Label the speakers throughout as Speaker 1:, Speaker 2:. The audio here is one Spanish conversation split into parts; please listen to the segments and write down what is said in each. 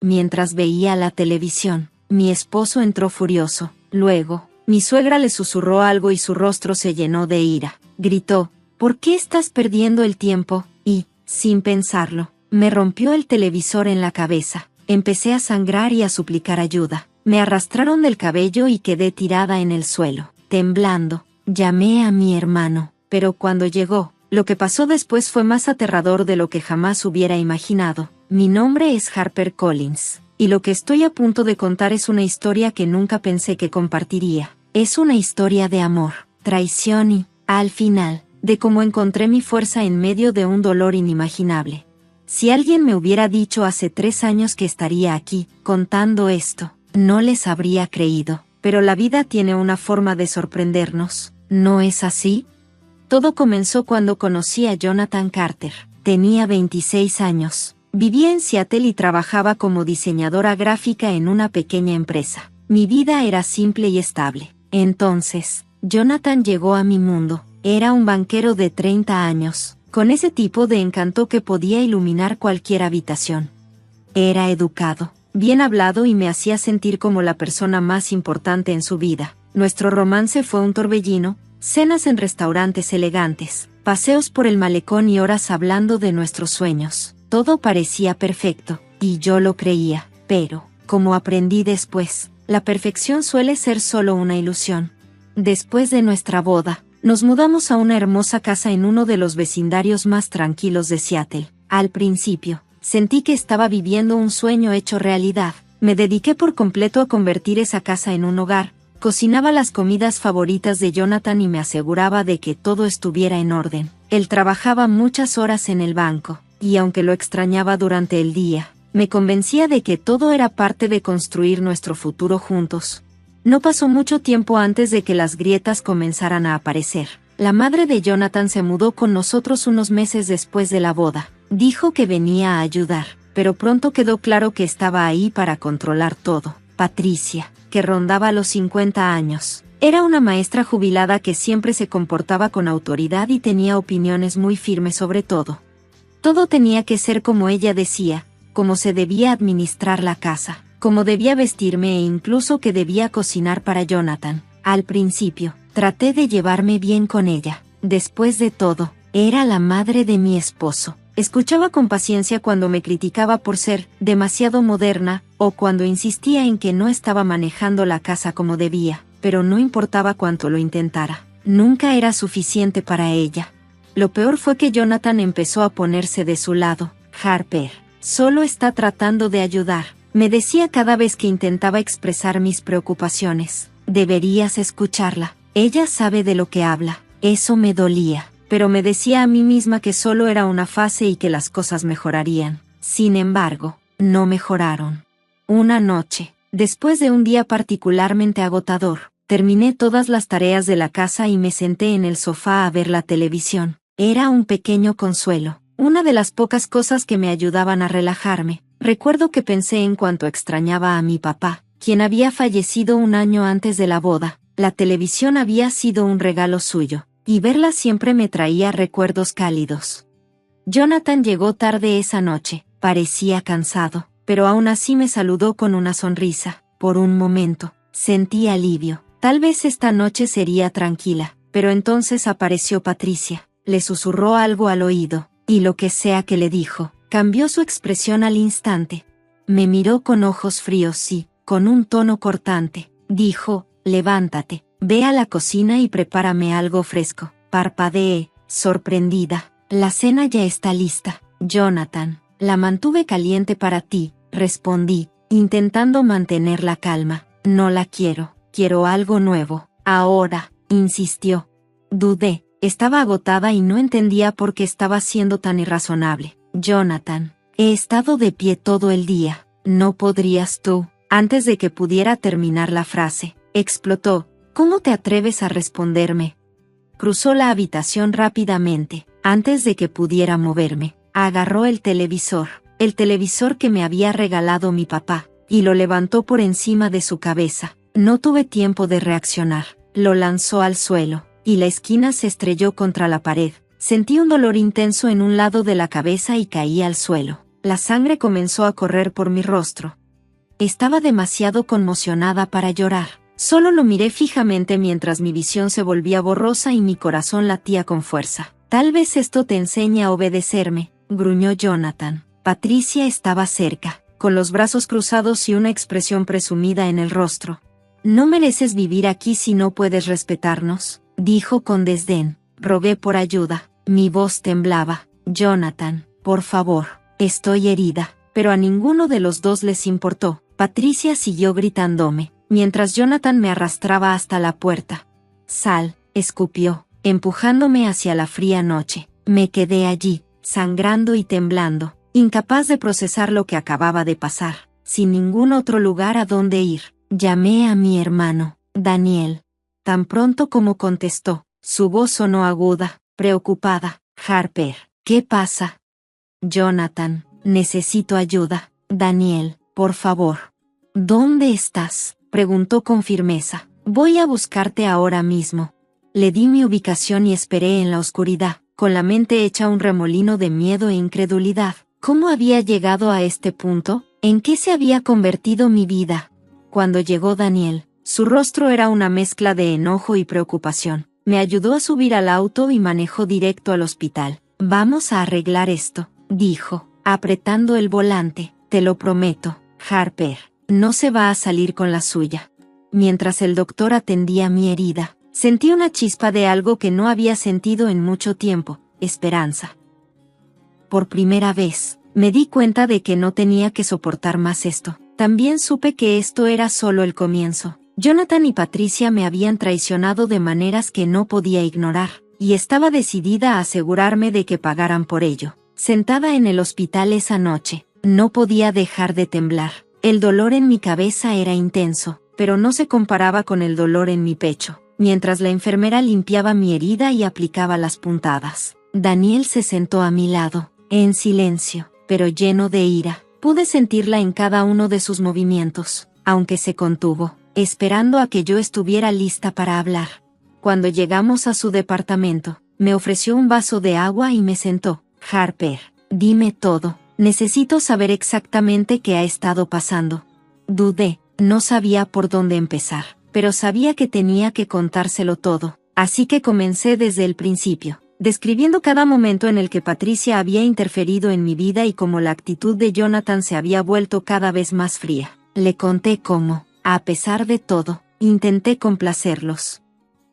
Speaker 1: Mientras veía la televisión, mi esposo entró furioso. Luego, mi suegra le susurró algo y su rostro se llenó de ira. Gritó: ¿por qué estás perdiendo el tiempo? Y, sin pensarlo, me rompió el televisor en la cabeza. Empecé a sangrar y a suplicar ayuda. Me arrastraron del cabello y quedé tirada en el suelo. Temblando, llamé a mi hermano, pero cuando llegó, lo que pasó después fue más aterrador de lo que jamás hubiera imaginado. Mi nombre es Harper Collins, y lo que estoy a punto de contar es una historia que nunca pensé que compartiría. Es una historia de amor, traición y, al final, de cómo encontré mi fuerza en medio de un dolor inimaginable. Si alguien me hubiera dicho hace 3 años que estaría aquí, contando esto, no les habría creído. Pero la vida tiene una forma de sorprendernos, ¿no es así? Todo comenzó cuando conocí a Jonathan Carter. Tenía 26 años. Vivía en Seattle y trabajaba como diseñadora gráfica en una pequeña empresa. Mi vida era simple y estable. Entonces, Jonathan llegó a mi mundo. Era un banquero de 30 años, con ese tipo de encanto que podía iluminar cualquier habitación. Era educado, bien hablado y me hacía sentir como la persona más importante en su vida. Nuestro romance fue un torbellino, cenas en restaurantes elegantes, paseos por el malecón y horas hablando de nuestros sueños. Todo parecía perfecto, y yo lo creía, pero, como aprendí después, la perfección suele ser solo una ilusión. Después de nuestra boda, nos mudamos a una hermosa casa en uno de los vecindarios más tranquilos de Seattle. Al principio, sentí que estaba viviendo un sueño hecho realidad. Me dediqué por completo a convertir esa casa en un hogar, cocinaba las comidas favoritas de Jonathan y me aseguraba de que todo estuviera en orden. Él trabajaba muchas horas en el banco, y aunque lo extrañaba durante el día, me convencía de que todo era parte de construir nuestro futuro juntos. No pasó mucho tiempo antes de que las grietas comenzaran a aparecer. La madre de Jonathan se mudó con nosotros unos meses después de la boda. Dijo que venía a ayudar, pero pronto quedó claro que estaba ahí para controlar todo. Patricia, que rondaba los 50 años, era una maestra jubilada que siempre se comportaba con autoridad y tenía opiniones muy firmes sobre todo. Todo tenía que ser como ella decía, cómo se debía administrar la casa, cómo debía vestirme e incluso que debía cocinar para Jonathan. Al principio, traté de llevarme bien con ella. Después de todo, era la madre de mi esposo. Escuchaba con paciencia cuando me criticaba por ser demasiado moderna, o cuando insistía en que no estaba manejando la casa como debía, pero no importaba cuánto lo intentara. Nunca era suficiente para ella. Lo peor fue que Jonathan empezó a ponerse de su lado. Harper, solo está tratando de ayudar, me decía cada vez que intentaba expresar mis preocupaciones. Deberías escucharla, ella sabe de lo que habla. Eso me dolía, pero me decía a mí misma que solo era una fase y que las cosas mejorarían. Sin embargo, no mejoraron. Una noche, después de un día particularmente agotador, terminé todas las tareas de la casa y me senté en el sofá a ver la televisión. Era un pequeño consuelo, una de las pocas cosas que me ayudaban a relajarme. Recuerdo que pensé en cuánto extrañaba a mi papá, quien había fallecido un año antes de la boda. La televisión había sido un regalo suyo, y verla siempre me traía recuerdos cálidos. Jonathan llegó tarde esa noche, parecía cansado, pero aún así me saludó con una sonrisa. Por un momento, sentí alivio. Tal vez esta noche sería tranquila, pero entonces apareció Patricia. Le susurró algo al oído, y lo que sea que le dijo, cambió su expresión al instante. Me miró con ojos fríos y, con un tono cortante, dijo: levántate, ve a la cocina y prepárame algo fresco. Parpadeé, sorprendida. La cena ya está lista, Jonathan. La mantuve caliente para ti, respondí, intentando mantener la calma. No la quiero, quiero algo nuevo. Ahora, insistió. Dudé. Estaba agotada y no entendía por qué estaba siendo tan irrazonable. Jonathan, he estado de pie todo el día. ¿No podrías tú? Antes de que pudiera terminar la frase, explotó. ¿Cómo te atreves a responderme? Cruzó la habitación rápidamente. Antes de que pudiera moverme, agarró el televisor que me había regalado mi papá, y lo levantó por encima de su cabeza. No tuve tiempo de reaccionar. Lo lanzó al suelo, y la esquina se estrelló contra la pared. Sentí un dolor intenso en un lado de la cabeza y caí al suelo. La sangre comenzó a correr por mi rostro. Estaba demasiado conmocionada para llorar. Solo lo miré fijamente mientras mi visión se volvía borrosa y mi corazón latía con fuerza. Tal vez esto te enseñe a obedecerme, gruñó Jonathan. Patricia estaba cerca, con los brazos cruzados y una expresión presumida en el rostro. No mereces vivir aquí si no puedes respetarnos, dijo con desdén. Rogué por ayuda. Mi voz temblaba. Jonathan, por favor, estoy herida. Pero a ninguno de los dos les importó. Patricia siguió gritándome, mientras Jonathan me arrastraba hasta la puerta. Sal, escupió, empujándome hacia la fría noche. Me quedé allí, sangrando y temblando, incapaz de procesar lo que acababa de pasar, sin ningún otro lugar a donde ir. Llamé a mi hermano, Daniel. Tan pronto como contestó, su voz sonó aguda, preocupada. Harper, ¿qué pasa? Jonathan, necesito ayuda. Daniel, por favor. ¿Dónde estás? Preguntó con firmeza. Voy a buscarte ahora mismo. Le di mi ubicación y esperé en la oscuridad, con la mente hecha un remolino de miedo e incredulidad. ¿Cómo había llegado a este punto? ¿En qué se había convertido mi vida? Cuando llegó Daniel, su rostro era una mezcla de enojo y preocupación. Me ayudó a subir al auto y manejó directo al hospital. Vamos a arreglar esto, dijo, apretando el volante. Te lo prometo, Harper, no se va a salir con la suya. Mientras el doctor atendía mi herida, sentí una chispa de algo que no había sentido en mucho tiempo, esperanza. Por primera vez, me di cuenta de que no tenía que soportar más esto. También supe que esto era solo el comienzo. Jonathan y Patricia me habían traicionado de maneras que no podía ignorar, y estaba decidida a asegurarme de que pagaran por ello. Sentada en el hospital esa noche, no podía dejar de temblar. El dolor en mi cabeza era intenso, pero no se comparaba con el dolor en mi pecho, mientras la enfermera limpiaba mi herida y aplicaba las puntadas. Daniel se sentó a mi lado, en silencio, pero lleno de ira. Pude sentirla en cada uno de sus movimientos, aunque se contuvo, esperando a que yo estuviera lista para hablar. Cuando llegamos a su departamento, me ofreció un vaso de agua y me sentó. Harper, dime todo. Necesito saber exactamente qué ha estado pasando. Dudé, no sabía por dónde empezar, pero sabía que tenía que contárselo todo, así que comencé desde el principio, describiendo cada momento en el que Patricia había interferido en mi vida y cómo la actitud de Jonathan se había vuelto cada vez más fría. Le conté cómo, a pesar de todo, intenté complacerlos.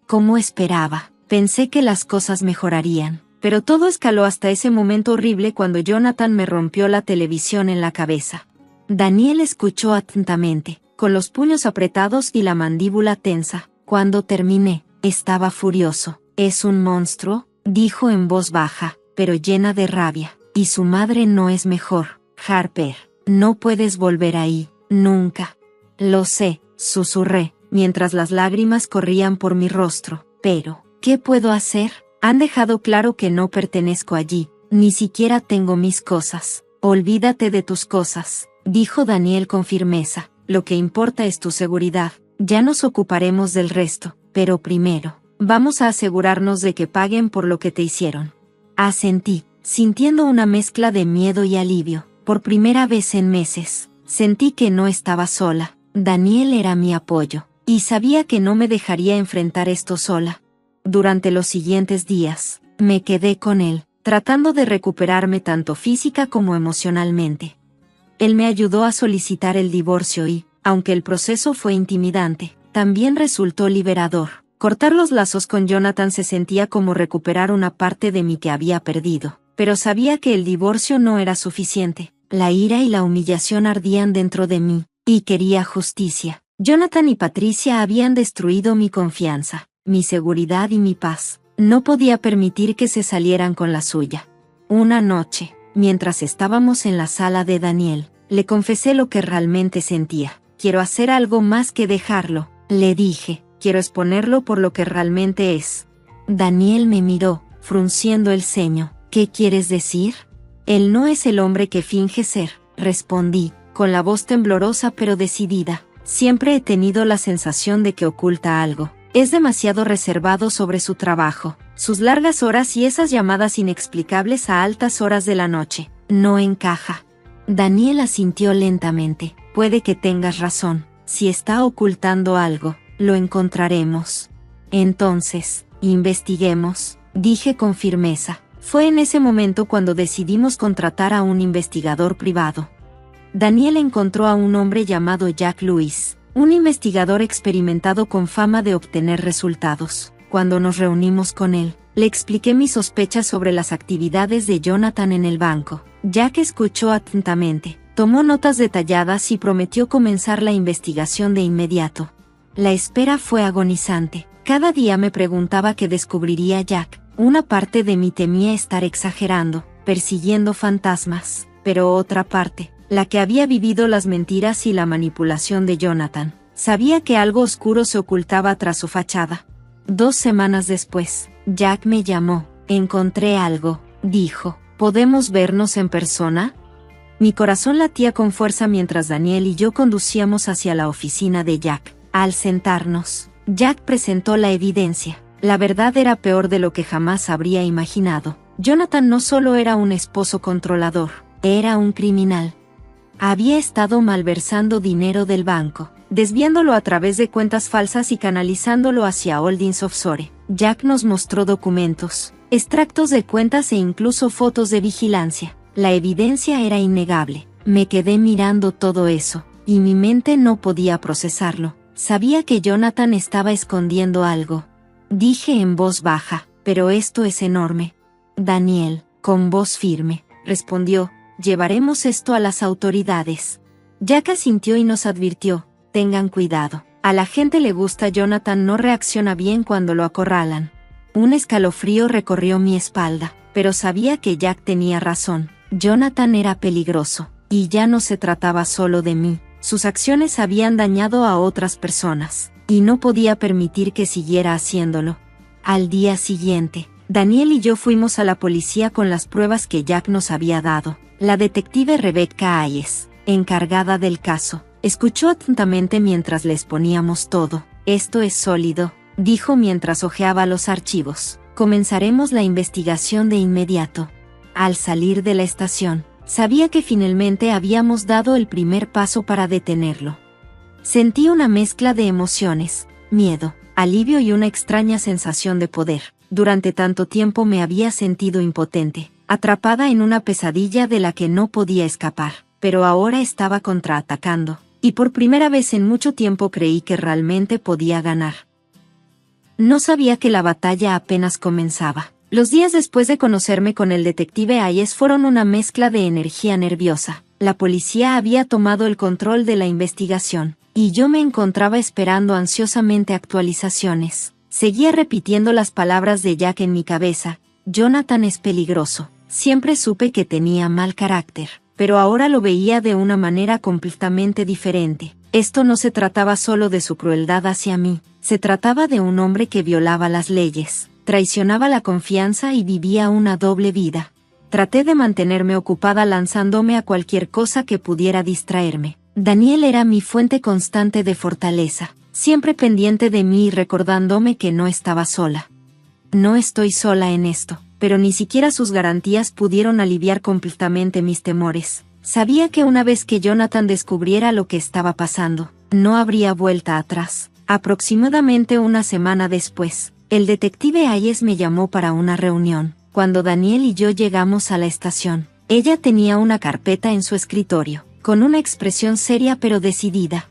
Speaker 1: Como esperaba, pensé que las cosas mejorarían. Pero todo escaló hasta ese momento horrible cuando Jonathan me rompió la televisión en la cabeza. Daniel escuchó atentamente, con los puños apretados y la mandíbula tensa. Cuando terminé, estaba furioso. «Es un monstruo», dijo en voz baja, pero llena de rabia. «Y su madre no es mejor. Harper, no puedes volver ahí, nunca». «Lo sé», susurré, mientras las lágrimas corrían por mi rostro. «Pero, ¿qué puedo hacer? Han dejado claro que no pertenezco allí, ni siquiera tengo mis cosas». «Olvídate de tus cosas», dijo Daniel con firmeza. «Lo que importa es tu seguridad. Ya nos ocuparemos del resto, pero primero, vamos a asegurarnos de que paguen por lo que te hicieron». Asentí, sintiendo una mezcla de miedo y alivio. Por primera vez en meses, sentí que no estaba sola. Daniel era mi apoyo, y sabía que no me dejaría enfrentar esto sola. Durante los siguientes días, me quedé con él, tratando de recuperarme tanto física como emocionalmente. Él me ayudó a solicitar el divorcio y, aunque el proceso fue intimidante, también resultó liberador. Cortar los lazos con Jonathan se sentía como recuperar una parte de mí que había perdido, pero sabía que el divorcio no era suficiente. La ira y la humillación ardían dentro de mí, y quería justicia. Jonathan y Patricia habían destruido mi confianza, mi seguridad y mi paz. No podía permitir que se salieran con la suya. Una noche, mientras estábamos en la sala de Daniel, le confesé lo que realmente sentía. «Quiero hacer algo más que dejarlo», le dije. «Quiero exponerlo por lo que realmente es». Daniel me miró, frunciendo el ceño. «¿Qué quieres decir?» «Él no es el hombre que finge ser», respondí, con la voz temblorosa pero decidida. «Siempre he tenido la sensación de que oculta algo. Es demasiado reservado sobre su trabajo, sus largas horas y esas llamadas inexplicables a altas horas de la noche. No encaja». Daniel asintió lentamente. Puede que tengas razón. Si está ocultando algo, lo encontraremos. Entonces, investiguemos, dije con firmeza. Fue en ese momento cuando decidimos contratar a un investigador privado. Daniel encontró a un hombre llamado Jack Lewis, un investigador experimentado con fama de obtener resultados. Cuando nos reunimos con él, le expliqué mis sospechas sobre las actividades de Jonathan en el banco. Jack escuchó atentamente, tomó notas detalladas y prometió comenzar la investigación de inmediato. La espera fue agonizante. Cada día me preguntaba qué descubriría Jack. Una parte de mí temía estar exagerando, persiguiendo fantasmas, pero otra parte, la que había vivido las mentiras y la manipulación de Jonathan, sabía que algo oscuro se ocultaba tras su fachada. 2 semanas después, Jack me llamó. Encontré algo, dijo. ¿Podemos vernos en persona? Mi corazón latía con fuerza mientras Daniel y yo conducíamos hacia la oficina de Jack. Al sentarnos, Jack presentó la evidencia. La verdad era peor de lo que jamás habría imaginado. Jonathan no solo era un esposo controlador, era un criminal. Había estado malversando dinero del banco, desviándolo a través de cuentas falsas y canalizándolo hacia Holdings Offshore. Jack nos mostró documentos, extractos de cuentas e incluso fotos de vigilancia. La evidencia era innegable. Me quedé mirando todo eso, y mi mente no podía procesarlo. Sabía que Jonathan estaba escondiendo algo. Dije en voz baja, pero esto es enorme. Daniel, con voz firme, respondió, llevaremos esto a las autoridades. Jack asintió y nos advirtió, tengan cuidado. A la gente le gusta Jonathan, no reacciona bien cuando lo acorralan. Un escalofrío recorrió mi espalda, pero sabía que Jack tenía razón. Jonathan era peligroso, y ya no se trataba solo de mí. Sus acciones habían dañado a otras personas, y no podía permitir que siguiera haciéndolo. Al día siguiente, Daniel y yo fuimos a la policía con las pruebas que Jack nos había dado. La detective Rebecca Hayes, encargada del caso, escuchó atentamente mientras les poníamos todo. Esto es sólido, dijo mientras hojeaba los archivos. Comenzaremos la investigación de inmediato. Al salir de la estación, sabía que finalmente habíamos dado el primer paso para detenerlo. Sentí una mezcla de emociones, miedo, alivio y una extraña sensación de poder. Durante tanto tiempo me había sentido impotente, atrapada en una pesadilla de la que no podía escapar, pero ahora estaba contraatacando, y por primera vez en mucho tiempo creí que realmente podía ganar. No sabía que la batalla apenas comenzaba. Los días después de conocerme con el detective Hayes fueron una mezcla de energía nerviosa. La policía había tomado el control de la investigación, y yo me encontraba esperando ansiosamente actualizaciones. Seguía repitiendo las palabras de Jack en mi cabeza. Jonathan es peligroso. Siempre supe que tenía mal carácter, pero ahora lo veía de una manera completamente diferente. Esto no se trataba solo de su crueldad hacia mí, se trataba de un hombre que violaba las leyes, traicionaba la confianza y vivía una doble vida. Traté de mantenerme ocupada lanzándome a cualquier cosa que pudiera distraerme. Daniel era mi fuente constante de fortaleza, siempre pendiente de mí y recordándome que no estaba sola. No estoy sola en esto, pero ni siquiera sus garantías pudieron aliviar completamente mis temores. Sabía que una vez que Jonathan descubriera lo que estaba pasando, no habría vuelta atrás. Aproximadamente una semana después, el detective Hayes me llamó para una reunión. Cuando Daniel y yo llegamos a la estación, ella tenía una carpeta en su escritorio, con una expresión seria pero decidida.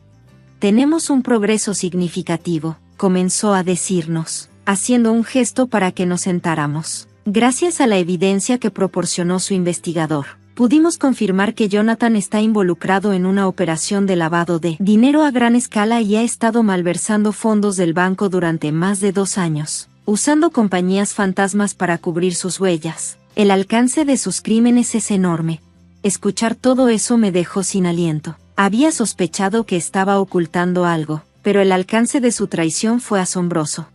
Speaker 1: Tenemos un progreso significativo, comenzó a decirnos, haciendo un gesto para que nos sentáramos. Gracias a la evidencia que proporcionó su investigador, pudimos confirmar que Jonathan está involucrado en una operación de lavado de dinero a gran escala y ha estado malversando fondos del banco durante más de 2 años, usando compañías fantasmas para cubrir sus huellas. El alcance de sus crímenes es enorme. Escuchar todo eso me dejó sin aliento. Había sospechado que estaba ocultando algo, pero el alcance de su traición fue asombroso.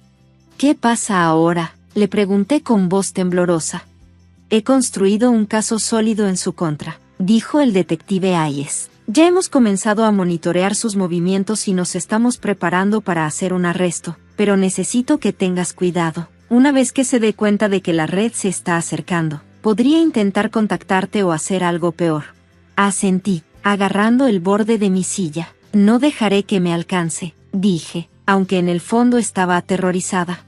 Speaker 1: ¿Qué pasa ahora?, le pregunté con voz temblorosa. He construido un caso sólido en su contra, dijo el detective Hayes. Ya hemos comenzado a monitorear sus movimientos y nos estamos preparando para hacer un arresto, pero necesito que tengas cuidado. Una vez que se dé cuenta de que la red se está acercando, podría intentar contactarte o hacer algo peor. Asentí, agarrando el borde de mi silla. No dejaré que me alcance, dije, aunque en el fondo estaba aterrorizada.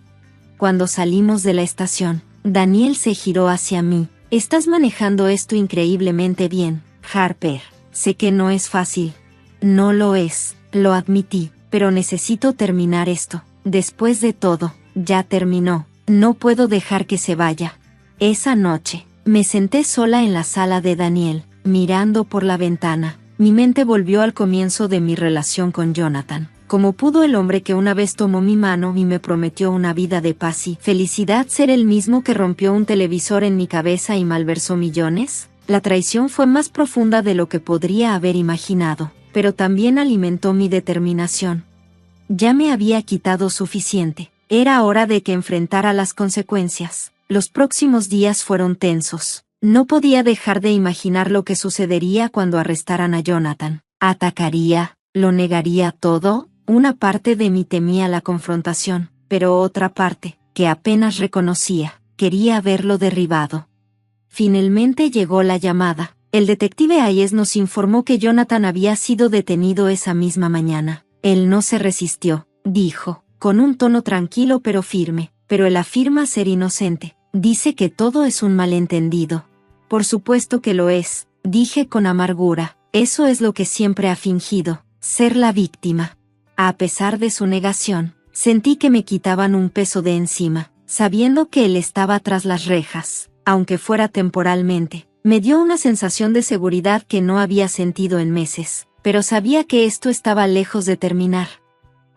Speaker 1: Cuando salimos de la estación, Daniel se giró hacia mí. Estás manejando esto increíblemente bien, Harper. Sé que no es fácil. No lo es, lo admití, pero necesito terminar esto. Después de todo, ya terminó. No puedo dejar que se vaya. Esa noche, me senté sola en la sala de Daniel, mirando por la ventana. Mi mente volvió al comienzo de mi relación con Jonathan. Como pudo el hombre que una vez tomó mi mano y me prometió una vida de paz y felicidad ser el mismo que rompió un televisor en mi cabeza y malversó millones? La traición fue más profunda de lo que podría haber imaginado, pero también alimentó mi determinación. Ya me había quitado suficiente. Era hora de que enfrentara las consecuencias. Los próximos días fueron tensos. No podía dejar de imaginar lo que sucedería cuando arrestaran a Jonathan. ¿Atacaría? ¿Lo negaría todo? Una parte de mí temía la confrontación, pero otra parte, que apenas reconocía, quería verlo derribado. Finalmente llegó la llamada. El detective Hayes nos informó que Jonathan había sido detenido esa misma mañana. Él no se resistió, dijo, con un tono tranquilo pero firme, pero él afirma ser inocente. Dice que todo es un malentendido. Por supuesto que lo es, dije con amargura. Eso es lo que siempre ha fingido, ser la víctima. A pesar de su negación, sentí que me quitaban un peso de encima, sabiendo que él estaba tras las rejas, aunque fuera temporalmente. Me dio una sensación de seguridad que no había sentido en meses, pero sabía que esto estaba lejos de terminar.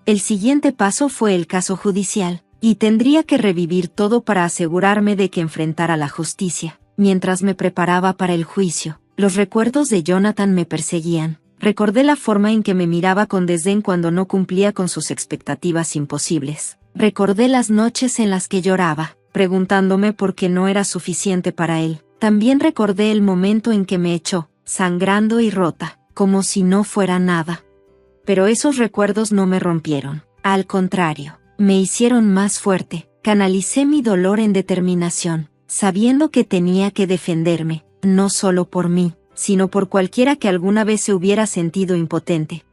Speaker 1: El siguiente paso fue el caso judicial, y tendría que revivir todo para asegurarme de que enfrentara la justicia. Mientras me preparaba para el juicio, los recuerdos de Jonathan me perseguían. Recordé la forma en que me miraba con desdén cuando no cumplía con sus expectativas imposibles. Recordé las noches en las que lloraba, preguntándome por qué no era suficiente para él. También recordé el momento en que me echó, sangrando y rota, como si no fuera nada. Pero esos recuerdos no me rompieron. Al contrario, me hicieron más fuerte. Canalicé mi dolor en determinación, sabiendo que tenía que defenderme, no solo por mí, sino por cualquiera que alguna vez se hubiera sentido impotente.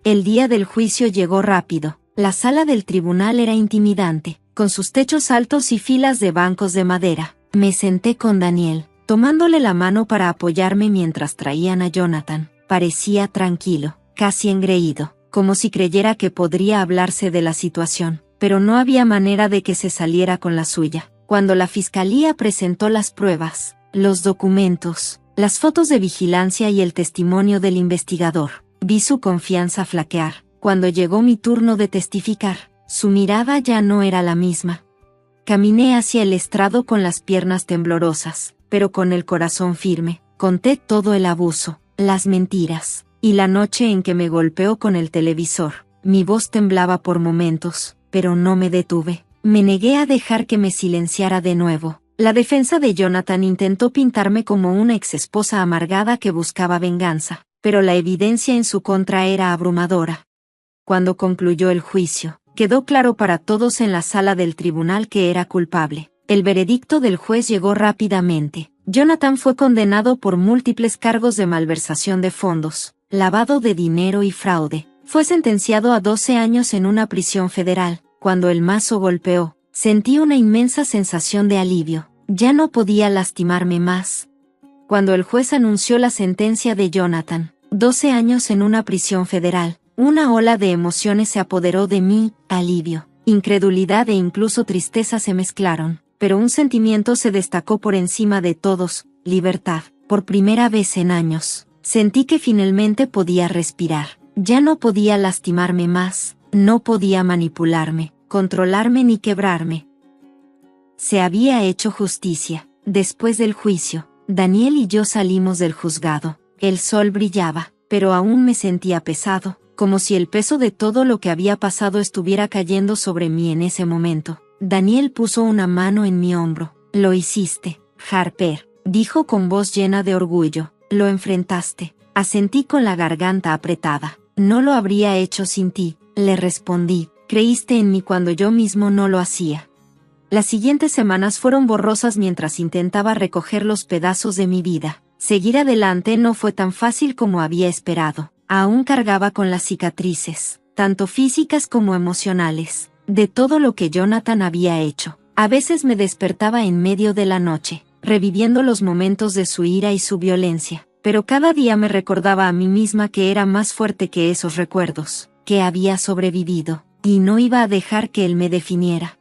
Speaker 1: El día del juicio llegó rápido. La sala del tribunal era intimidante, con sus techos altos y filas de bancos de madera. Me senté con Daniel, tomándole la mano para apoyarme mientras traían a Jonathan. Parecía tranquilo, casi engreído, como si creyera que podría hablarse de la situación, pero no había manera de que se saliera con la suya. Cuando la fiscalía presentó las pruebas, los documentos, las fotos de vigilancia y el testimonio del investigador, vi su confianza flaquear. Cuando llegó mi turno de testificar, su mirada ya no era la misma. Caminé hacia el estrado con las piernas temblorosas, pero con el corazón firme. Conté todo el abuso, las mentiras, y la noche en que me golpeó con el televisor. Mi voz temblaba por momentos, pero no me detuve. Me negué a dejar que me silenciara de nuevo. La defensa de Jonathan intentó pintarme como una exesposa amargada que buscaba venganza, pero la evidencia en su contra era abrumadora. Cuando concluyó el juicio, quedó claro para todos en la sala del tribunal que era culpable. El veredicto del juez llegó rápidamente. Jonathan fue condenado por múltiples cargos de malversación de fondos, lavado de dinero y fraude. Fue sentenciado a 12 años en una prisión federal. Cuando el mazo golpeó, sentí una inmensa sensación de alivio. Ya no podía lastimarme más. Cuando el juez anunció la sentencia de Jonathan, 12 años en una prisión federal, una ola de emociones se apoderó de mí, alivio, incredulidad e incluso tristeza se mezclaron, pero un sentimiento se destacó por encima de todos, libertad. Por primera vez en años, sentí que finalmente podía respirar. Ya no podía lastimarme más, no podía manipularme, controlarme ni quebrarme. Se había hecho justicia. Después del juicio, Daniel y yo salimos del juzgado. El sol brillaba, pero aún me sentía pesado, como si el peso de todo lo que había pasado estuviera cayendo sobre mí en ese momento. Daniel puso una mano en mi hombro. Lo hiciste, Harper, dijo con voz llena de orgullo. Lo enfrentaste. Asentí con la garganta apretada. No lo habría hecho sin ti, le respondí. Creíste en mí cuando yo mismo no lo hacía. Las siguientes semanas fueron borrosas mientras intentaba recoger los pedazos de mi vida. Seguir adelante no fue tan fácil como había esperado. Aún cargaba con las cicatrices, tanto físicas como emocionales, de todo lo que Jonathan había hecho. A veces me despertaba en medio de la noche, reviviendo los momentos de su ira y su violencia, pero cada día me recordaba a mí misma que era más fuerte que esos recuerdos, que había sobrevivido, y no iba a dejar que él me definiera.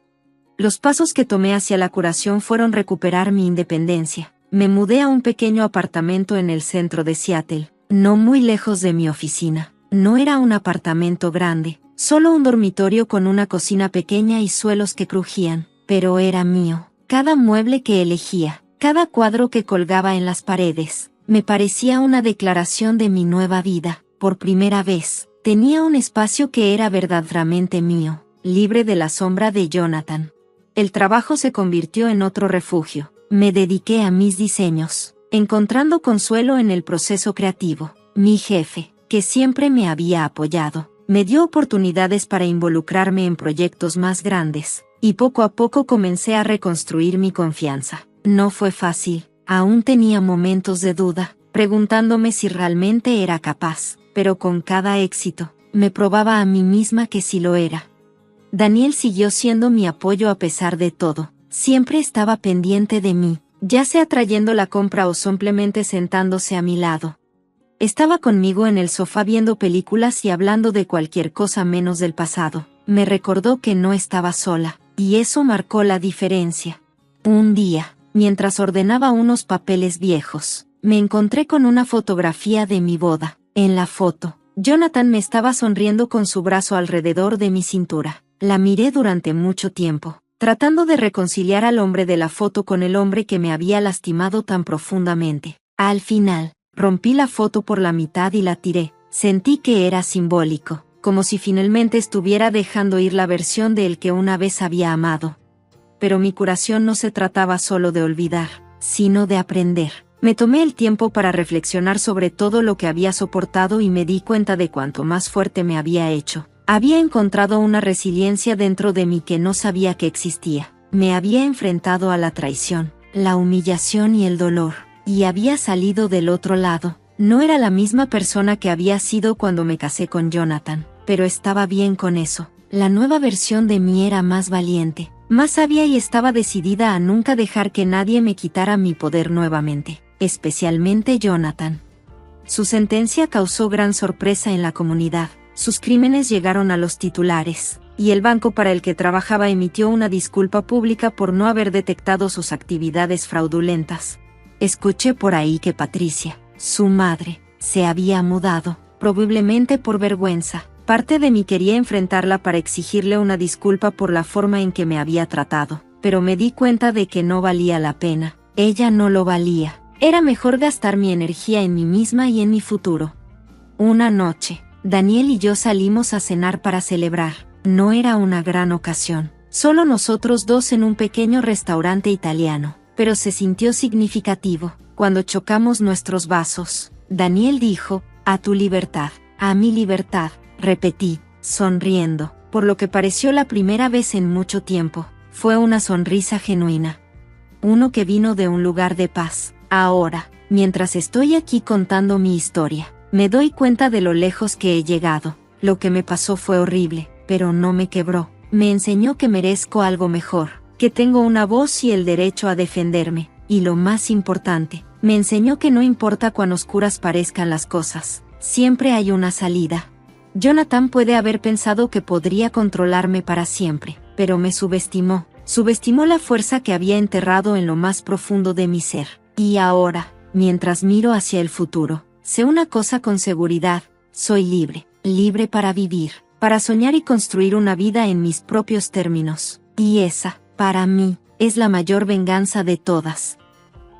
Speaker 1: Los pasos que tomé hacia la curación fueron recuperar mi independencia. Me mudé a un pequeño apartamento en el centro de Seattle, no muy lejos de mi oficina. No era un apartamento grande, solo un dormitorio con una cocina pequeña y suelos que crujían, pero era mío. Cada mueble que elegía, cada cuadro que colgaba en las paredes, me parecía una declaración de mi nueva vida. Por primera vez, tenía un espacio que era verdaderamente mío, libre de la sombra de Jonathan. El trabajo se convirtió en otro refugio. Me dediqué a mis diseños, encontrando consuelo en el proceso creativo. Mi jefe, que siempre me había apoyado, me dio oportunidades para involucrarme en proyectos más grandes, y poco a poco comencé a reconstruir mi confianza. No fue fácil, aún tenía momentos de duda, preguntándome si realmente era capaz, pero con cada éxito, me probaba a mí misma que sí lo era. Daniel siguió siendo mi apoyo a pesar de todo. Siempre estaba pendiente de mí, ya sea trayendo la compra o simplemente sentándose a mi lado. Estaba conmigo en el sofá viendo películas y hablando de cualquier cosa menos del pasado. Me recordó que no estaba sola, y eso marcó la diferencia. Un día, mientras ordenaba unos papeles viejos, me encontré con una fotografía de mi boda. En la foto, Jonathan me estaba sonriendo con su brazo alrededor de mi cintura. La miré durante mucho tiempo, tratando de reconciliar al hombre de la foto con el hombre que me había lastimado tan profundamente. Al final, rompí la foto por la mitad y la tiré. Sentí que era simbólico, como si finalmente estuviera dejando ir la versión de él que una vez había amado. Pero mi curación no se trataba solo de olvidar, sino de aprender. Me tomé el tiempo para reflexionar sobre todo lo que había soportado y me di cuenta de cuánto más fuerte me había hecho. Había encontrado una resiliencia dentro de mí que no sabía que existía. Me había enfrentado a la traición, la humillación y el dolor, y había salido del otro lado. No era la misma persona que había sido cuando me casé con Jonathan, pero estaba bien con eso. La nueva versión de mí era más valiente, más sabia y estaba decidida a nunca dejar que nadie me quitara mi poder nuevamente, especialmente Jonathan. Su sentencia causó gran sorpresa en la comunidad. Sus crímenes llegaron a los titulares, y el banco para el que trabajaba emitió una disculpa pública por no haber detectado sus actividades fraudulentas. Escuché por ahí que Patricia, su madre, se había mudado, probablemente por vergüenza. Parte de mí quería enfrentarla para exigirle una disculpa por la forma en que me había tratado, pero me di cuenta de que no valía la pena. Ella no lo valía. Era mejor gastar mi energía en mí misma y en mi futuro. Una noche, Daniel y yo salimos a cenar para celebrar. No era una gran ocasión, solo nosotros dos en un pequeño restaurante italiano, pero se sintió significativo. Cuando chocamos nuestros vasos, Daniel dijo, "A tu libertad, a mi libertad", repetí, sonriendo, por lo que pareció la primera vez en mucho tiempo. Fue una sonrisa genuina. Uno que vino de un lugar de paz. Ahora, mientras estoy aquí contando mi historia, me doy cuenta de lo lejos que he llegado. Lo que me pasó fue horrible, pero no me quebró. Me enseñó que merezco algo mejor, que tengo una voz y el derecho a defenderme. Y lo más importante, me enseñó que no importa cuán oscuras parezcan las cosas, siempre hay una salida. Jonathan puede haber pensado que podría controlarme para siempre, pero me subestimó. Subestimó la fuerza que había enterrado en lo más profundo de mi ser. Y ahora, mientras miro hacia el futuro, sé una cosa con seguridad: soy libre, libre para vivir, para soñar y construir una vida en mis propios términos. Y esa, para mí, es la mayor venganza de todas.